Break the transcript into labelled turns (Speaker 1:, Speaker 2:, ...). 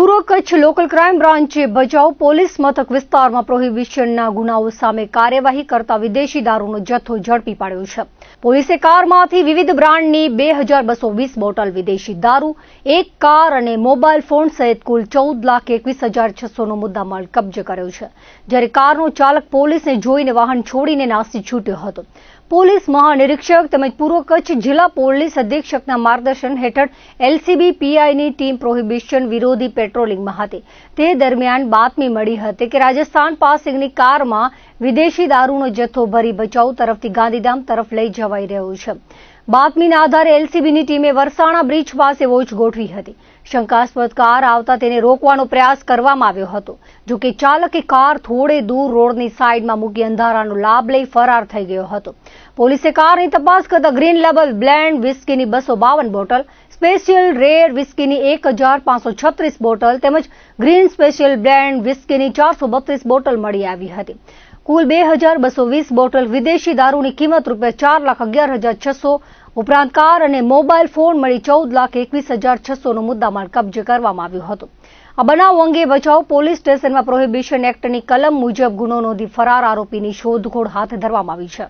Speaker 1: પૂર્વ Kutch local crime બ્રાન્ચે Bhachau police મથક વિસ્તારમાં પ્રોહિબિશનના ગુનાઓ સામે કાર્યવાહી કરતા વિદેશી દારૂનો જથ્થો ઝડપી પાડ્યો છે. પોલીસે કારમાંથી વિવિધ બ્રાન્ડની 2220 બોટલ વિદેશી દારૂ, એક કાર અને મોબાઈલ ફોન સહિત કુલ 14,21,600નો મુદ્દામાલ કબજે કર્યો છે. જ્યારે કારનો ચાલક પોલીસને જોઈને વાહન છોડીને નાસી છૂટ્યો હતો. પોલીસ મહાનિરીક્ષક તેમજ પૂર્વ કચ્છ જિલ્લા પોલીસ અધિક્ષકના માર્ગદર્શન હેઠળ એલસીબી પીઆઈની ટીમ પ્રોહિબિશન વિરોધી પેટ્રોલિંગમાં હતી. તે દરમિયાન બાતમી મળી હતી કે રાજસ્થાન પાસિંગની કારમાં વિદેશી દારૂનો જથ્થો ભરી ભચાઉ તરફથી ગાંધીધામ તરફ લઈ જવાઈ રહ્યો છે. બાતમીના આધારે એલસીબીની ટીમે વરસાણા બ્રિજ પાસે વોચ ગોઠવી હતી. શંકાસ્પદ કાર આવતા તેને રોકવાનો પ્રયાસ કરવામાં આવ્યો હતો. જોકે ચાલકે કાર થોડે દૂર રોડની સાઈડમાં મૂકી અંધારાનો લાભ લઈ ફરાર થઈ ગયો હતો. પોલીસે કારની તપાસ કરતા ગ્રીન લેબલ બ્લેન્ડ વિસ્કીની 252 બોટલ, સ્પેશિયલ રેર વિસ્કીની 1536 બોટલ તેમજ ગ્રીન સ્પેશિયલ બ્લેન્ડ વિસ્કીની 432 બોટલ મળી આવી હતી. કુલ 2220 બોટલ વિદેશી દારૂની કિંમત ₹4,11,600 ઉપરાંત કાર અને મોબાઈલ ફોન મળી 14,21,600નો મુદ્દામાલ કબજે કરવામાં આવ્યો હતો. આ બનાવ અંગે ભચાઉ પોલીસ સ્ટેશનમાં પ્રોહિબિશન એક્ટની કલમ મુજબ ગુનો નોંધી ફરાર આરોપીની શોધખોળ હાથ ધરવામાં આવી છે.